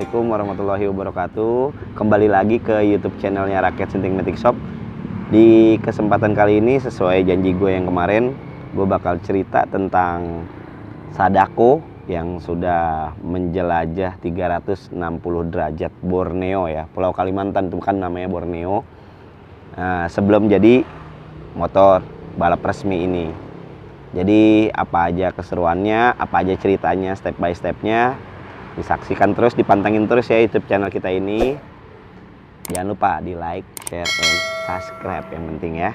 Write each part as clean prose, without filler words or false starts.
Assalamualaikum warahmatullahi wabarakatuh. Kembali lagi ke YouTube channelnya Rakyat Sinting Metik Shop. Di kesempatan kali ini sesuai janji gue yang kemarin, gue bakal cerita tentang Sadako yang sudah menjelajah 360 derajat Borneo ya, Pulau Kalimantan itu kan namanya Borneo. Nah, sebelum jadi motor balap resmi ini. Jadi apa aja keseruannya, apa aja ceritanya, step by stepnya, disaksikan terus, dipantengin terus ya YouTube channel kita ini. Jangan lupa di like, share, and subscribe yang penting ya.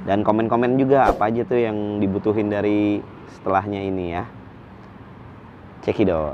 Dan komen-komen juga apa aja tuh yang dibutuhin dari setelahnya ini ya. Cekidot.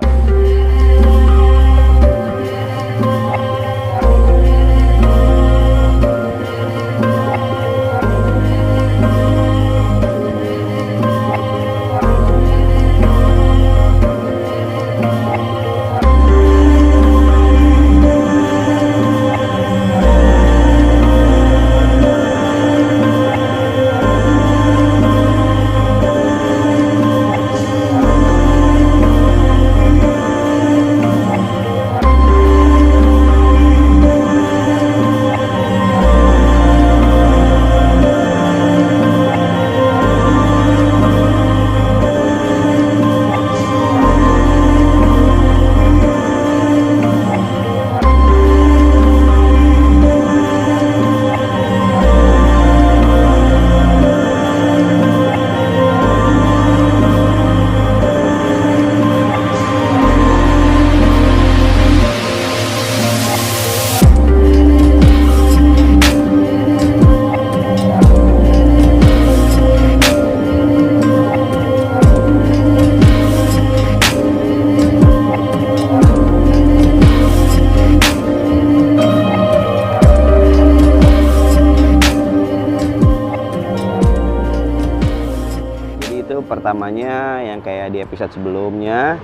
Pertamanya yang kayak di episode sebelumnya,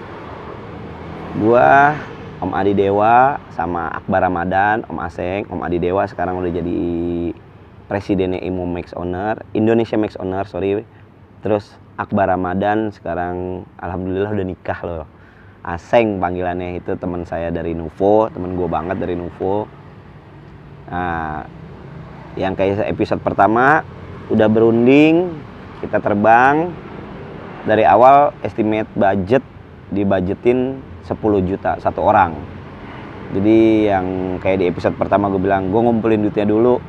gua, Om Adi Dewa sama Akbar Ramadan, Om Aseng, Om Adi Dewa sekarang udah jadi presidennya IMO Max Owner, Indonesia Max Owner, sorry. Terus Akbar Ramadan sekarang alhamdulillah udah nikah loh. Aseng panggilannya, itu teman saya dari Nuvo, teman gua banget dari Nuvo. Nah, yang kayak episode pertama udah berunding, kita terbang. Dari awal estimate budget dibudgetin 10 juta satu orang. Jadi yang kayak di episode pertama gue bilang, gue ngumpulin duitnya dulu.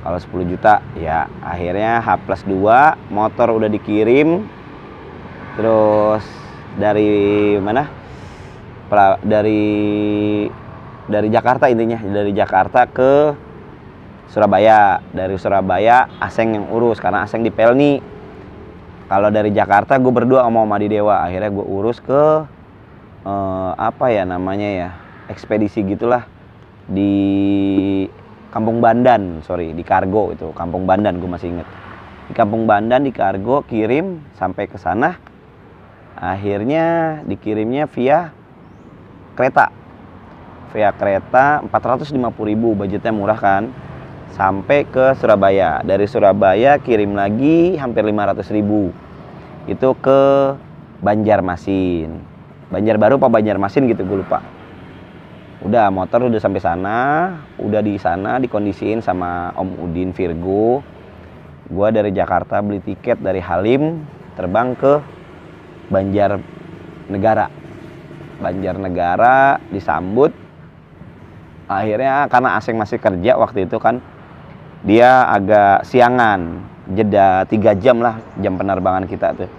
Kalau 10 juta ya akhirnya H+2 motor udah dikirim. Terus dari mana? Dari Jakarta intinya, dari Jakarta ke Surabaya. Dari Surabaya Aseng yang urus karena Aseng di Pelni. Kalau dari Jakarta gue berdua sama Om Adi Dewa, akhirnya gue urus ke apa ya namanya ya, ekspedisi gitulah di Kampung Bandan, di Kargo itu, Kampung Bandan gue masih inget. Di Kampung Bandan di Kargo kirim sampai ke sana, akhirnya dikirimnya via kereta 450.000, budgetnya murah kan. Sampai ke Surabaya, dari Surabaya kirim lagi hampir 500.000 itu ke Banjarmasin, Banjarbaru apa Banjarmasin gitu gue lupa. Udah motor udah sampai sana, udah di sana dikondisiin sama Om Udin Virgo. Gue dari Jakarta beli tiket dari Halim terbang ke Banjarnegara, disambut. Akhirnya karena Aseng masih kerja waktu itu kan, dia agak siangan, jeda 3 jam lah jam penerbangan kita tuh.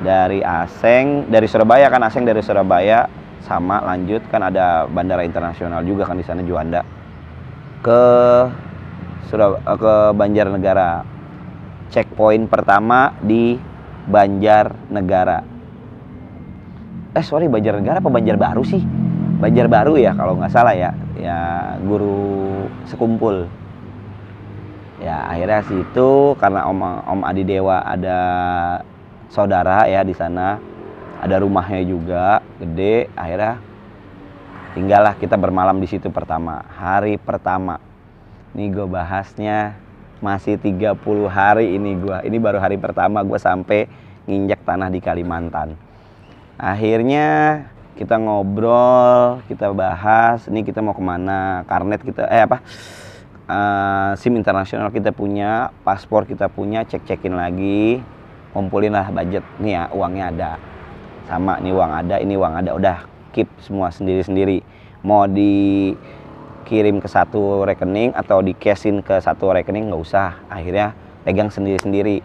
Dari Surabaya kan, Aseng dari Surabaya sama lanjut kan ada bandara internasional juga kan di sana Juanda ke Banjarnegara. Checkpoint pertama di Banjarnegara. Banjarnegara apa Banjarbaru sih? Banjarbaru ya kalau nggak salah ya. Ya guru sekumpul. Ya akhirnya situ karena Om Adi Dewa ada saudara ya di sana, ada rumahnya juga gede. Akhirnya tinggallah kita bermalam di situ hari pertama. Nih gue bahasnya masih 30 hari ini gue. Ini baru hari pertama gue sampai nginjak tanah di Kalimantan. Akhirnya kita ngobrol, kita bahas, ini kita mau kemana, karnet kita, SIM internasional kita punya, paspor kita punya, cek-cekin lagi, kumpulin lah budget, nih ya uangnya ada, sama nih uang ada, ini uang ada, udah keep semua sendiri-sendiri, mau dikirim ke satu rekening atau di cashin ke satu rekening nggak usah, akhirnya pegang sendiri-sendiri,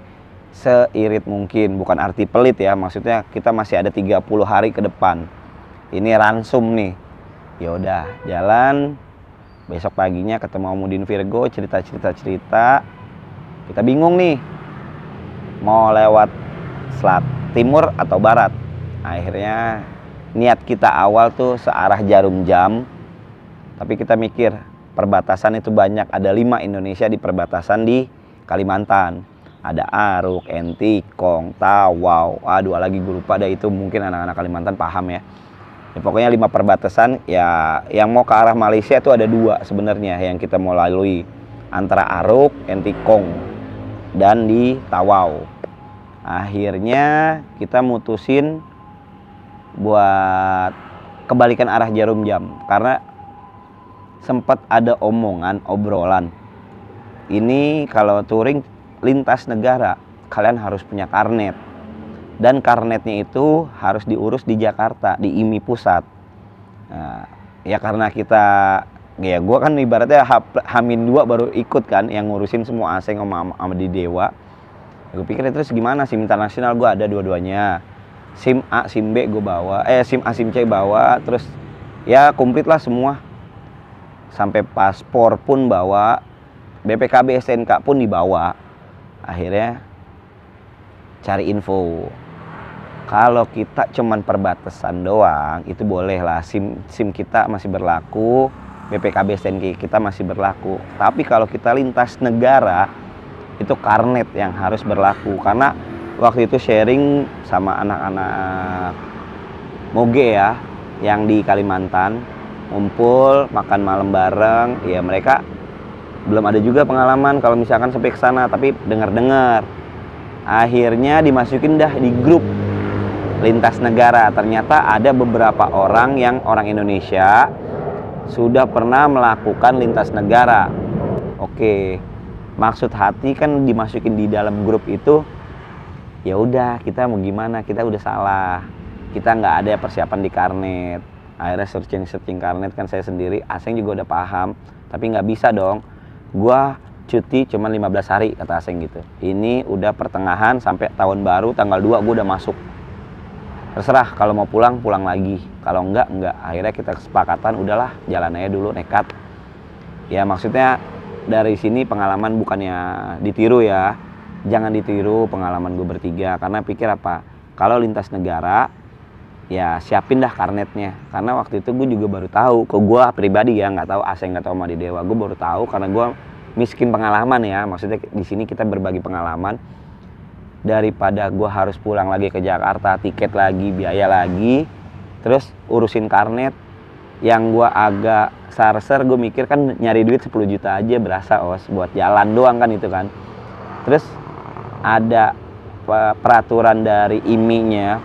seirit mungkin, bukan arti pelit ya, maksudnya kita masih ada 30 hari ke depan. Ini ransum nih. Ya udah, jalan. Besok paginya ketemu Mudin Virgo, cerita. Kita bingung nih. Mau lewat selat timur atau barat. Akhirnya niat kita awal tuh searah jarum jam. Tapi kita mikir, perbatasan itu banyak, ada 5 Indonesia di perbatasan di Kalimantan. Ada Aruk, Entikong, Tawau, dua lagi gue lupa, ada itu mungkin anak-anak Kalimantan paham ya. Ya, pokoknya 5 perbatasan ya, yang mau ke arah Malaysia itu ada 2 sebenarnya yang kita mau lalui, antara Aruk, Entikong, dan di Tawau. Akhirnya kita mutusin buat kebalikan arah jarum jam, karena sempat ada obrolan. Ini kalau touring lintas negara, kalian harus punya karnet. Dan karnetnya itu harus diurus di Jakarta, di IMI pusat. Nah, ya karena kita, ya gue kan ibaratnya H-2 baru ikut kan, yang ngurusin semua Aseng sama di Dewa. Gue pikir terus gimana, SIM internasional gue ada dua-duanya. SIM A, SIM B gue bawa, SIM A, SIM C bawa, terus ya komplit lah semua. Sampai paspor pun bawa, BPKB STNK pun dibawa. Akhirnya cari info. Kalau kita cuman perbatasan doang, itu boleh lah, SIM kita masih berlaku, BPKB STNK kita masih berlaku. Tapi kalau kita lintas negara, itu karnet yang harus berlaku. Karena waktu itu sharing sama anak-anak Moge ya, yang di Kalimantan, ngumpul, makan malam bareng, ya mereka belum ada juga pengalaman kalau misalkan sampai ke sana, tapi dengar-dengar. Akhirnya dimasukin dah di grup lintas negara. Ternyata ada beberapa orang yang orang Indonesia sudah pernah melakukan lintas negara. Oke, maksud hati kan dimasukin di dalam grup itu, ya udah kita mau gimana, kita udah salah, kita nggak ada persiapan di karnet. Akhirnya searching karnet kan saya sendiri, Aseng juga udah paham, tapi nggak bisa dong, gua cuti cuma 15 hari kata Aseng gitu. Ini udah pertengahan sampai tahun baru tanggal 2 gua udah masuk. Terserah, kalau mau pulang lagi, kalau enggak. Akhirnya kita kesepakatan udahlah jalan aja dulu, nekat. Ya maksudnya dari sini pengalaman bukannya ditiru ya, jangan ditiru pengalaman gue bertiga, karena pikir apa, kalau lintas negara ya siapin dah karnetnya. Karena waktu itu gue juga baru tahu, ke gue pribadi ya, nggak tahu Aseng, nggak tahu Madi Dewa, gue baru tahu karena gue miskin pengalaman ya. Maksudnya di sini kita berbagi pengalaman. Daripada gue harus pulang lagi ke Jakarta, tiket lagi, biaya lagi, terus urusin karnet, yang gue agak sarser, gue mikir kan nyari duit 10 juta aja berasa buat jalan doang kan itu kan. Terus ada peraturan dari IMI-nya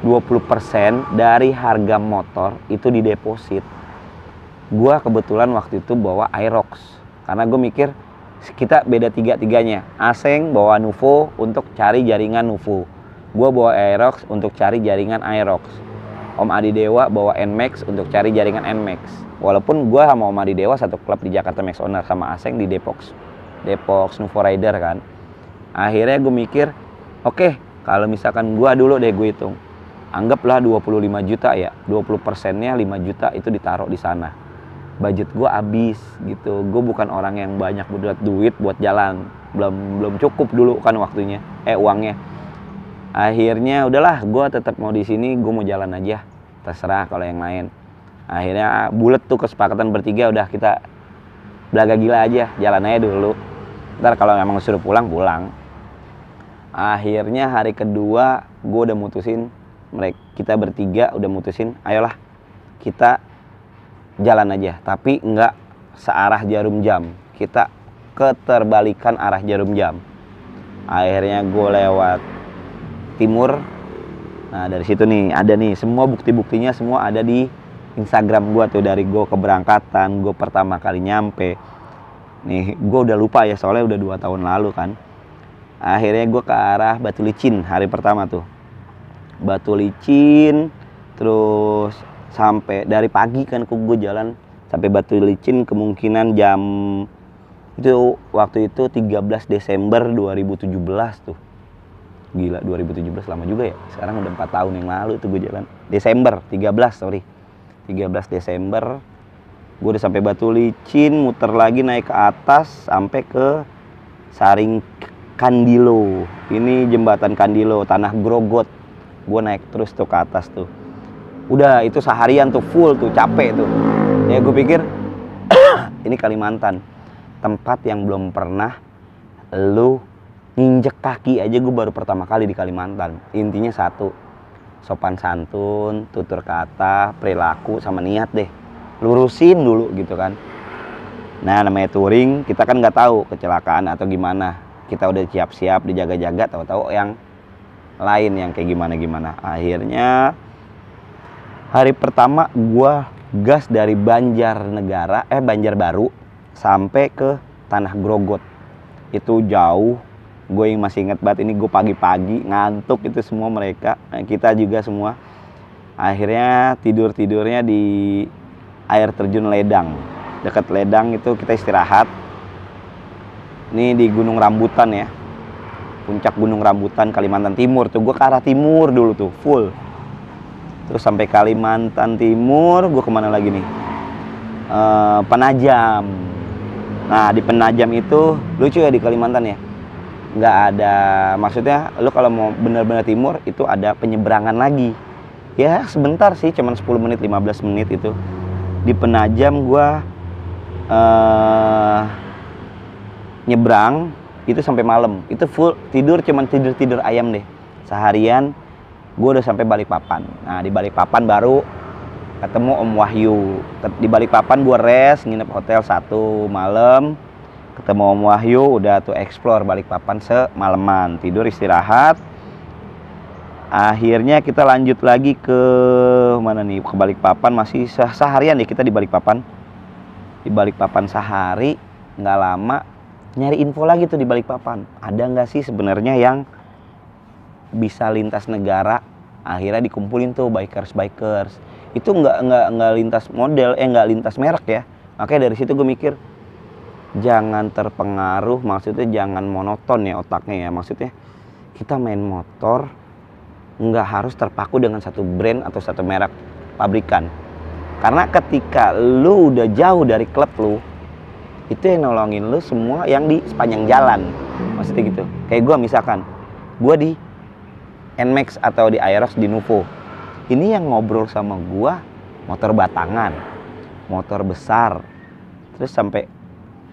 20% dari harga motor itu dideposit. Gue kebetulan waktu itu bawa Aerox, karena gue mikir kita beda tiga-tiganya. Aseng bawa Nuvo untuk cari jaringan Nuvo, gua bawa Aerox untuk cari jaringan Aerox. Om Adi Dewa bawa Nmax untuk cari jaringan Nmax. Walaupun gua sama Om Adi Dewa satu klub di Jakarta Max Owner, sama Aseng di Depok Nuvo Rider kan. Akhirnya gue mikir, oke, kalau misalkan gua dulu deh gue hitung, anggaplah 25 juta ya, 20%-nya 5 juta itu ditaruh di sana. Budget gue habis gitu. Gue bukan orang yang banyak duit buat jalan, belum cukup dulu kan waktunya, uangnya. Akhirnya udahlah, gue tetap mau di sini, gue mau jalan aja, terserah kalau yang lain. Akhirnya bulet tuh kesepakatan bertiga, udah kita belaga gila aja, jalan aja dulu. Ntar kalau memang suruh pulang. Akhirnya hari kedua gue udah mutusin, kita bertiga udah mutusin, ayolah kita jalan aja, tapi enggak searah jarum jam, kita keterbalikan arah jarum jam. Akhirnya gue lewat timur, Nah dari situ nih ada nih semua bukti-buktinya, semua ada di Instagram gue tuh, dari gue keberangkatan, gue pertama kali nyampe. Nih gue udah lupa ya soalnya udah 2 tahun lalu kan. Akhirnya gue ke arah Batu Licin hari pertama tuh. Batu Licin, terus sampai dari pagi kan gue jalan sampai Batu Licin, kemungkinan jam itu waktu itu 13 Desember 2017 tuh. Gila, 2017 lama juga ya. Sekarang udah 4 tahun yang lalu tuh gue jalan. Desember 13 Desember gue udah sampai Batu Licin, muter lagi naik ke atas sampai ke Saring Kandilo. Ini jembatan Kandilo, Tanah Grogot. Gue naik terus tuh ke atas tuh. Udah itu seharian tuh full tuh, capek tuh. Ya gue pikir ini Kalimantan, tempat yang belum pernah lu nginjek kaki aja. Gue baru pertama kali di Kalimantan. Intinya satu, sopan santun, tutur kata, perilaku, sama niat deh. Lurusin dulu gitu kan. Nah namanya touring, kita kan nggak tahu kecelakaan atau gimana. Kita udah siap-siap, dijaga-jaga, tahu-tahu yang lain yang kayak gimana-gimana. Akhirnya hari pertama gua gas dari Banjarbaru sampai ke Tanah Grogot. Itu jauh. Gue yang masih inget banget, ini gue pagi-pagi ngantuk itu semua mereka, kita juga semua. Akhirnya tidurnya di air terjun Ledang. Dekat Ledang itu kita istirahat. Ini di Gunung Rambutan ya. Puncak Gunung Rambutan Kalimantan Timur tuh. Gue ke arah timur dulu tuh full. Terus sampai Kalimantan Timur, gue kemana lagi nih? Penajam. Nah di Penajam itu lucu ya di Kalimantan ya. Nggak ada, maksudnya lu kalau mau benar-benar timur itu ada penyeberangan lagi. Ya sebentar sih, cuman 10 menit 15 menit itu. Di Penajam gua nyebrang itu sampai malam. Itu full tidur, cuman tidur ayam deh. Seharian gua udah sampai Balikpapan. Nah, di Balikpapan baru ketemu Om Wahyu. Di Balikpapan gua rest, nginep hotel 1 malam. Ketemu Om Wahyu, udah tuh explore Balikpapan semalaman, tidur istirahat. Akhirnya kita lanjut lagi ke mana nih? Ke Balikpapan, masih seharian ya kita di Balikpapan. Di Balikpapan sehari, nggak lama nyari info lagi tuh di Balikpapan. Ada nggak sih sebenarnya yang bisa lintas negara? Akhirnya dikumpulin tuh bikers. Itu nggak lintas model, nggak lintas merek ya. Makanya dari situ gue mikir, jangan terpengaruh, maksudnya jangan monoton ya otaknya ya. Maksudnya kita main motor nggak harus terpaku dengan satu brand atau satu merek pabrikan. Karena ketika lu udah jauh dari klub lu, itu yang nolongin lu semua yang di sepanjang jalan. Maksudnya gitu. Kayak gue misalkan, gue di NMAX atau di Aerox di Nuvo. Ini yang ngobrol sama gue motor batangan, motor besar. Terus sampai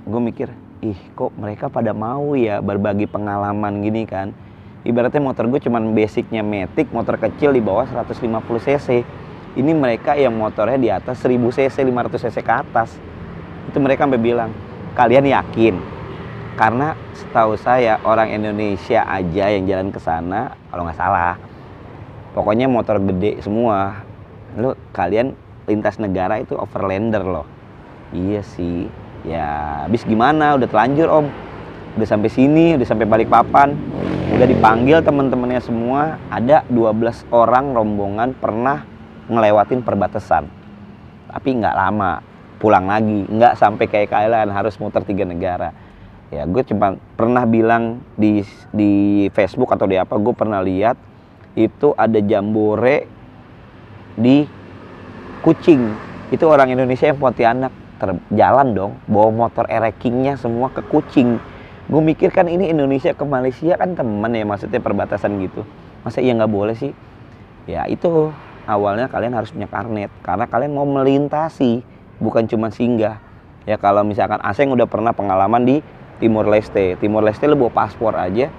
gue mikir, ih kok mereka pada mau ya berbagi pengalaman gini kan. Ibaratnya motor gue cuman basicnya Matic, motor kecil di bawah 150 cc. Ini mereka yang motornya di atas 1000 cc, 500 cc ke atas. Itu mereka sampai bilang, kalian yakin? Karena setahu saya orang Indonesia aja yang jalan ke sana, kalau nggak salah, pokoknya motor gede semua. Kalian lintas negara itu overlander loh. Iya sih. Ya, habis gimana? Udah telanjur om. Udah sampai sini, udah sampai Balikpapan. Udah dipanggil teman-temannya semua. Ada 12 orang rombongan pernah ngelewatin perbatasan. Tapi nggak lama, pulang lagi. Nggak sampai kayak kalian harus muter 3 negara. Ya, gue cuma pernah bilang di Facebook atau di apa, gue pernah lihat itu ada jambore di Kucing. Itu orang Indonesia yang Pontianak. Jalan dong, bawa motor erekingnya semua ke Kucing. Gue mikir kan ini Indonesia ke Malaysia kan temen ya, maksudnya perbatasan gitu. Masa iya nggak boleh sih? Ya itu awalnya kalian harus punya karnet, karena kalian mau melintasi, bukan cuma singgah. Ya kalau misalkan Aseng udah pernah pengalaman di Timor Leste. Timor Leste lu bawa paspor aja,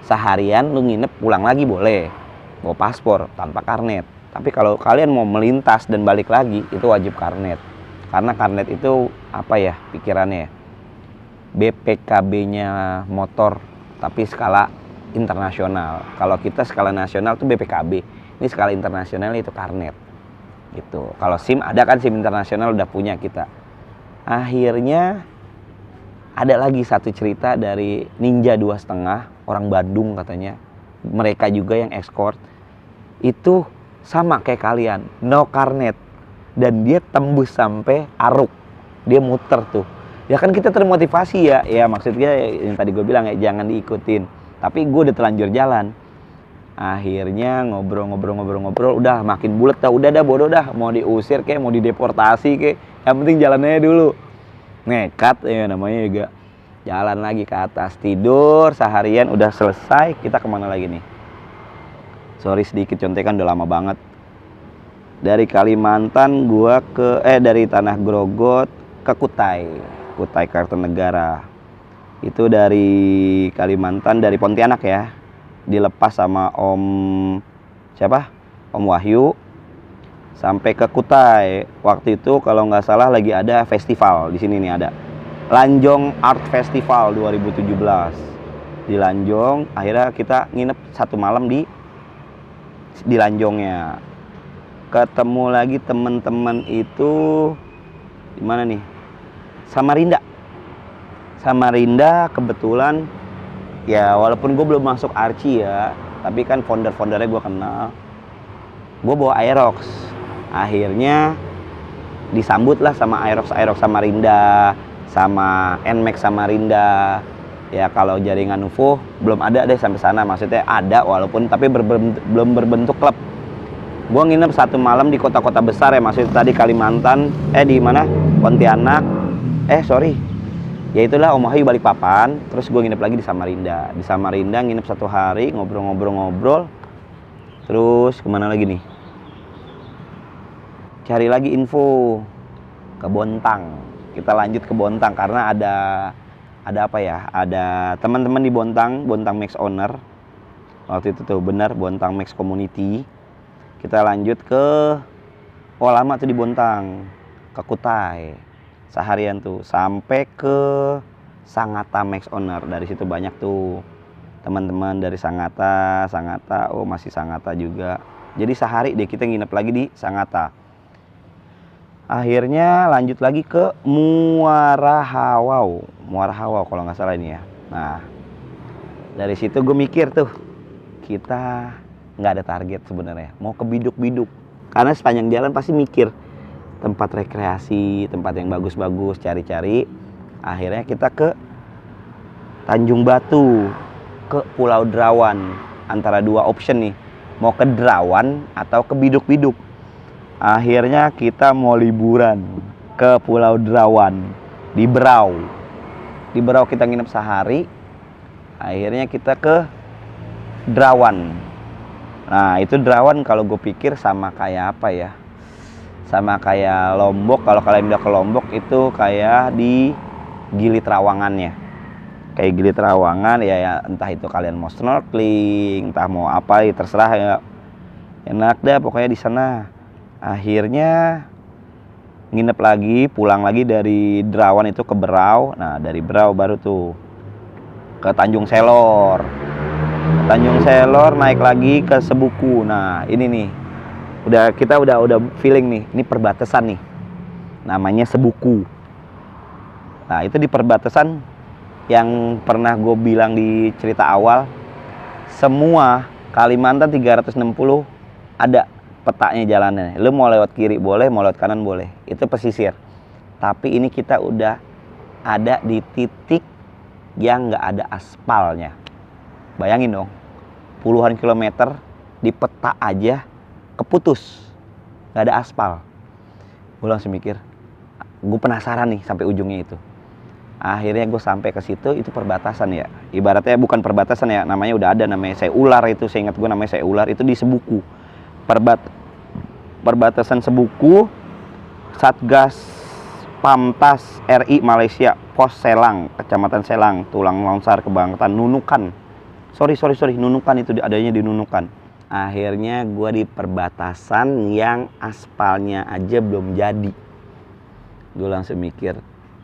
seharian lu nginep pulang lagi boleh, bawa paspor tanpa karnet. Tapi kalau kalian mau melintas dan balik lagi, itu wajib karnet. Karena karnet itu apa ya pikirannya ya, BPKB-nya motor tapi skala internasional. Kalau kita skala nasional tuh BPKB. Ini skala internasional itu Karnet gitu. Kalau SIM ada kan, SIM internasional udah punya kita. Akhirnya ada lagi satu cerita dari Ninja 2,5, orang Bandung katanya. Mereka juga yang ekspor. Itu sama kayak kalian, no Karnet. Dan dia tembus sampai Aruk. Dia muter tuh. Ya kan kita termotivasi ya. Ya maksudnya yang tadi gue bilang ya, jangan diikutin. Tapi gue udah terlanjur jalan. Akhirnya ngobrol, udah makin bulet dah. Udah dah bodoh dah, mau diusir kayak mau dideportasi kayak, yang penting jalannya dulu. Nekat ya namanya juga. Jalan lagi ke atas, tidur seharian, udah selesai. Kita kemana lagi nih? Sorry sedikit contekan, udah lama banget. Dari Kalimantan gua dari Tanah Grogot ke Kutai Kartanegara. Itu dari Kalimantan, dari Pontianak ya. Dilepas sama Om Wahyu sampai ke Kutai. Waktu itu kalau nggak salah lagi ada festival di sini nih, ada Lanjong Art Festival 2017 di Lanjong. Akhirnya kita nginep satu malam di Lanjongnya. Ketemu lagi teman-teman itu di mana nih? Samarinda kebetulan ya, walaupun gue belum masuk Archie ya, tapi kan founder-foundernya gue kenal. Gue bawa Aerox. Akhirnya disambut lah sama Aerox Samarinda, sama Nmax Samarinda. Ya kalau jaringan UFO belum ada deh sampai sana, maksudnya ada walaupun tapi belum berbentuk klub. Gue nginep satu malam di kota-kota besar ya, maksudnya tadi Kalimantan, di mana? Pontianak. Ya itulah Om Wahyu Balikpapan, terus gue nginep lagi di Samarinda. Di Samarinda nginep satu hari, ngobrol-ngobrol. Terus kemana lagi nih? Cari lagi info ke Bontang. Kita lanjut ke Bontang karena ada apa ya? Ada teman-teman di Bontang Max Owner. Waktu itu tuh benar Bontang Max Community. Kita lanjut ke lama tuh di Bontang, ke Kutai. Seharian tuh sampai ke Sangatta Max Owner. Dari situ banyak tuh teman-teman dari Sangatta, masih Sangatta juga. Jadi sehari deh kita nginep lagi di Sangatta. Akhirnya lanjut lagi ke Muara Hawau kalau nggak salah ini ya. Nah dari situ gue mikir tuh, kita nggak ada target sebenarnya, mau ke biduk-biduk. Karena sepanjang jalan pasti mikir tempat rekreasi, tempat yang bagus-bagus, cari-cari. Akhirnya kita ke Tanjung Batu, ke Pulau Derawan. Antara dua option nih, mau ke Derawan atau ke biduk-biduk. Akhirnya kita mau liburan ke Pulau Derawan, di Berau. Di Berau kita nginep sehari. Akhirnya kita ke Derawan. Nah itu Derawan kalau gue pikir sama kayak apa ya, sama kayak Lombok. Kalau kalian udah ke Lombok itu kayak di Gili Trawangannya, kayak Gili Trawangan ya, entah itu kalian mau snorkeling, entah mau apa ya terserah ya, enak dah pokoknya di sana. Akhirnya nginep lagi, pulang lagi dari Derawan itu ke Berau. Nah dari Berau baru tuh ke Tanjung Selor. Tanjung Selor naik lagi ke Sebuku. Nah ini nih kita udah feeling nih, ini perbatasan nih, namanya Sebuku. Nah itu di perbatasan yang pernah gue bilang di cerita awal, semua Kalimantan 360 ada petanya jalannya. Lu mau lewat kiri boleh, mau lewat kanan boleh, itu pesisir. Tapi ini kita udah ada di titik yang nggak ada aspalnya. Bayangin dong, puluhan kilometer di peta aja keputus, nggak ada aspal. Gue langsung mikir, gue penasaran nih sampai ujungnya itu. Akhirnya gue sampai ke situ, itu perbatasan ya. Ibaratnya bukan perbatasan ya, namanya udah ada, namanya Seular itu. Saya ingat gue namanya Seular, itu di Sebuku. Perbatasan Sebuku, Satgas Pamtas RI Malaysia, Pos Selang, Kecamatan Selang, Tulang Longsar, Kebangkatan, Nunukan. Sorry, Nunukan itu adanya di Nunukan. Akhirnya gue di perbatasan yang aspalnya aja belum jadi. Gue langsung mikir,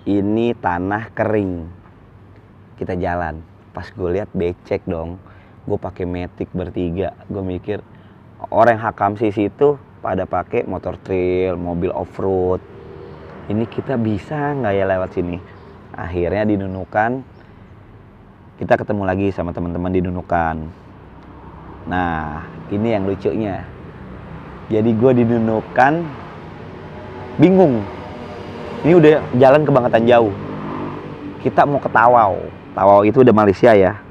ini tanah kering. Kita jalan. Pas gue lihat becek dong. Gue pakai Matic bertiga. Gue mikir, orang Hakamsis itu pada pakai motor trail, mobil off-road. Ini kita bisa nggak ya lewat sini? Akhirnya di Nunukan kita ketemu lagi sama teman-teman di Nunukan. Nah, ini yang lucunya. Jadi gue di Nunukan bingung. Ini udah jalan kebangetan jauh. Kita mau ke Tawau. Tawau itu udah Malaysia ya.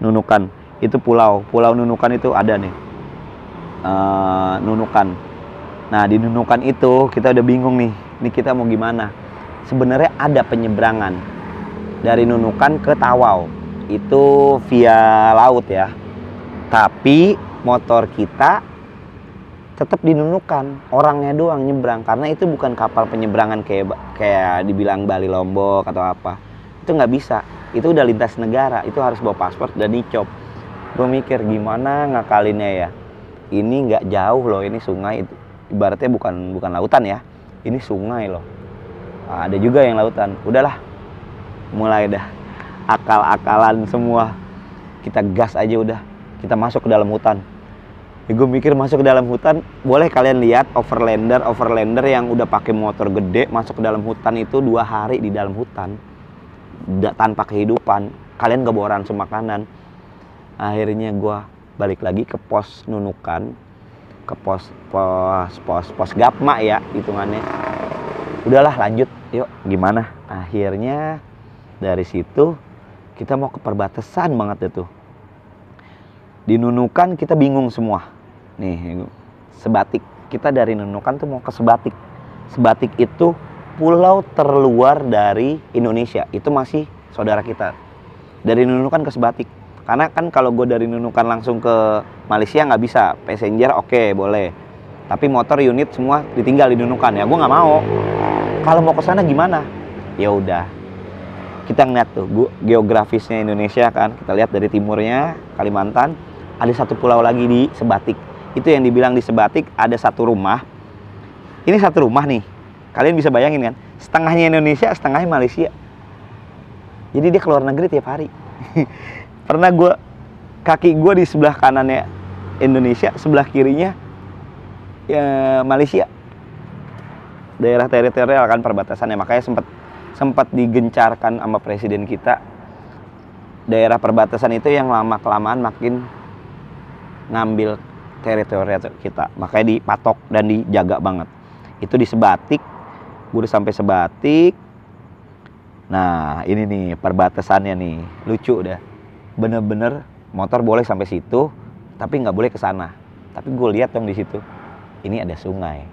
Nunukan itu pulau Nunukan itu ada nih. Nunukan. Nah, di Nunukan itu kita udah bingung nih. Ini kita mau gimana? Sebenarnya ada penyeberangan dari Nunukan ke Tawau. Itu via laut ya. Tapi motor kita tetap di Nunukan, orangnya doang nyebrang, karena itu bukan kapal penyeberangan kayak dibilang Bali Lombok atau apa. Itu nggak bisa, itu udah lintas negara, itu harus bawa paspor dan dicop. Gue mikir gimana ngakalinnya ya, ini nggak jauh loh, ini sungai, ibaratnya bukan lautan ya, ini sungai loh. Nah, ada juga yang lautan. Udahlah, mulai dah akal-akalan semua, kita gas aja udah, kita masuk ke dalam hutan. Ya, gue mikir masuk ke dalam hutan, boleh kalian lihat overlander yang udah pakai motor gede masuk ke dalam hutan itu 2 hari di dalam hutan tanpa kehidupan, kalian gak bawa ransum makanan. Akhirnya gue balik lagi ke pos Nunukan, ke pos Gapma ya hitungannya. Udahlah lanjut, yuk gimana? Akhirnya dari situ kita mau ke perbatasan banget itu. Di Nunukan kita bingung semua. Nih, Sebatik. Kita dari Nunukan tuh mau ke Sebatik. Sebatik itu pulau terluar dari Indonesia. Itu masih saudara kita. Dari Nunukan ke Sebatik. Karena kan kalau gue dari Nunukan langsung ke Malaysia nggak bisa. Passenger oke, boleh. Tapi motor unit semua ditinggal di Nunukan. Ya gue nggak mau. Kalau mau ke sana gimana? Ya udah. Kita ngeliat tuh geografisnya Indonesia kan. Kita lihat dari timurnya Kalimantan. Ada satu pulau lagi di Sebatik. Itu yang dibilang di Sebatik ada satu rumah. Ini satu rumah nih. Kalian bisa bayangin kan? Setengahnya Indonesia, setengahnya Malaysia. Jadi dia keluar negeri tiap hari. Pernah kaki gue di sebelah kanannya Indonesia, sebelah kirinya ya Malaysia. Daerah teritorial kan perbatasannya. Makanya sempat digencarkan sama presiden kita. Daerah perbatasan itu yang lama-kelamaan makin ngambil teritorial kita, makanya dipatok dan dijaga banget. Itu di Sebatik, gue udah sampai Sebatik. Nah ini nih perbatasannya nih, lucu dah. Bener-bener motor boleh sampai situ, tapi nggak boleh ke sana. Tapi gue lihat dong di situ, ini ada sungai.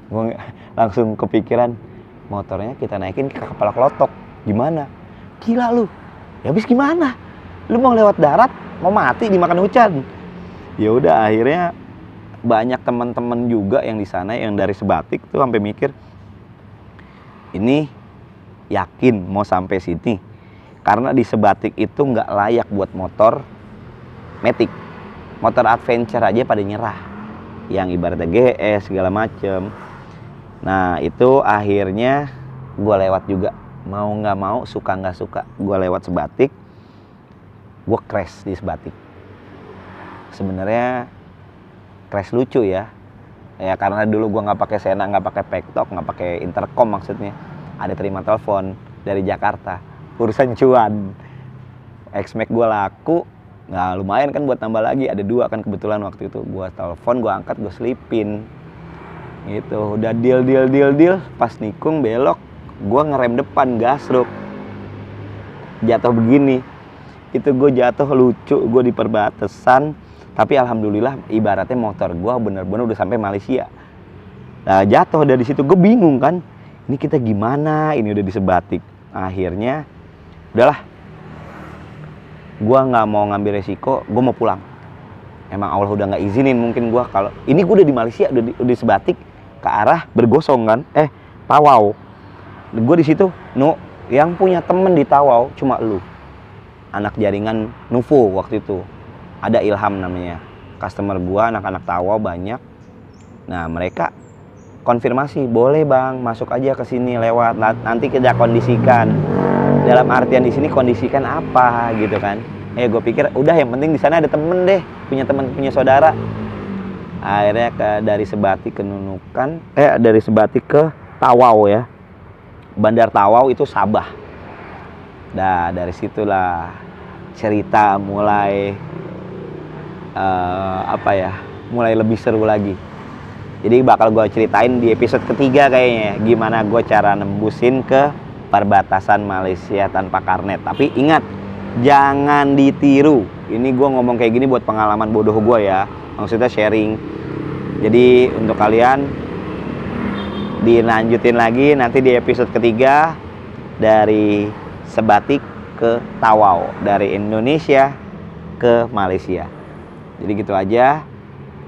Gue langsung kepikiran, motornya kita naikin ke Kepala Klotok, gimana? Gila lu, ya habis gimana? Lu mau lewat darat, mau mati dimakan hujan. Ya udah akhirnya banyak teman-teman juga yang di sana yang dari Sebatik tuh sampai mikir ini yakin mau sampai sini karena di Sebatik itu nggak layak buat motor matic, motor adventure aja pada nyerah, yang ibaratnya GS segala macem. Nah itu akhirnya gue lewat juga, mau nggak mau suka nggak suka gue lewat Sebatik, gue crash di Sebatik. Sebenarnya crash lucu ya karena dulu gue nggak pakai Sena, nggak pakai Pektok, nggak pakai intercom, maksudnya ada terima telepon dari Jakarta, urusan cuan. X-Max gue laku, nah lumayan kan buat tambah lagi, ada 2 kan kebetulan waktu itu. Gue telepon, gue angkat, gue selipin gitu. Udah deal, pas nikung belok gue ngerem depan, gasruk, jatuh begini. Itu gue jatuh lucu, gue di perbatasan. Tapi alhamdulillah ibaratnya motor gue bener-bener udah sampai Malaysia. Nah jatuh dari situ, gue bingung kan, ini kita gimana, ini udah di Sebatik. Akhirnya udahlah, gue nggak mau ngambil resiko, gue mau pulang. Emang Allah udah nggak izinin mungkin gue, kalau ini gue udah di Malaysia, udah di Sebatik ke arah Bergosong kan, Tawau. Gue di situ, yang punya temen di Tawau cuma lu, anak jaringan Nuvo waktu itu. Ada Ilham namanya, customer gua, anak-anak Tawau banyak. Nah mereka konfirmasi, boleh bang masuk aja ke sini lewat, nanti kita kondisikan. Dalam artian di sini kondisikan apa gitu kan? Gue pikir udah yang penting di sana ada temen deh, punya temen, punya saudara. Akhirnya dari Sebatik ke Nunukan, dari Sebatik ke Tawau ya. Bandar Tawau itu Sabah. Nah, dari situlah cerita mulai mulai lebih seru lagi. Jadi bakal gue ceritain di episode ketiga kayaknya, gimana gue cara nembusin ke perbatasan Malaysia tanpa karnet. Tapi ingat, jangan ditiru. Ini gue ngomong kayak gini buat pengalaman bodoh gue ya, maksudnya sharing. Jadi untuk kalian dilanjutin lagi nanti di episode ketiga, dari Sebatik ke Tawau, dari Indonesia ke Malaysia. Jadi gitu aja.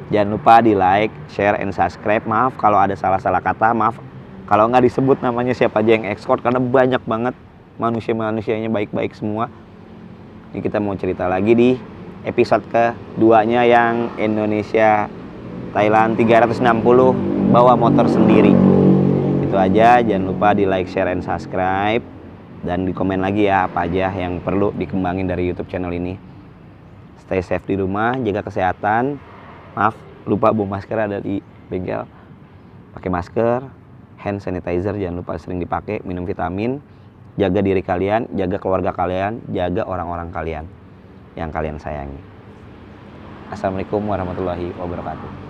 Jangan lupa di like, share, and subscribe. Maaf kalau ada salah-salah kata, maaf kalau nggak disebut namanya siapa aja yang ekskor, karena banyak banget manusia-manusianya baik-baik semua. Ini kita mau cerita lagi di episode keduanya yang Indonesia Thailand 360 bawa motor sendiri. Itu aja, jangan lupa di like, share, and subscribe. Dan di komen lagi ya apa aja yang perlu dikembangin dari YouTube channel ini. Stay safe di rumah, jaga kesehatan. Maaf, lupa bawa masker ada di bengkel. Pakai masker, hand sanitizer jangan lupa sering dipakai, minum vitamin. Jaga diri kalian, jaga keluarga kalian, jaga orang-orang kalian yang kalian sayangi. Assalamualaikum warahmatullahi wabarakatuh.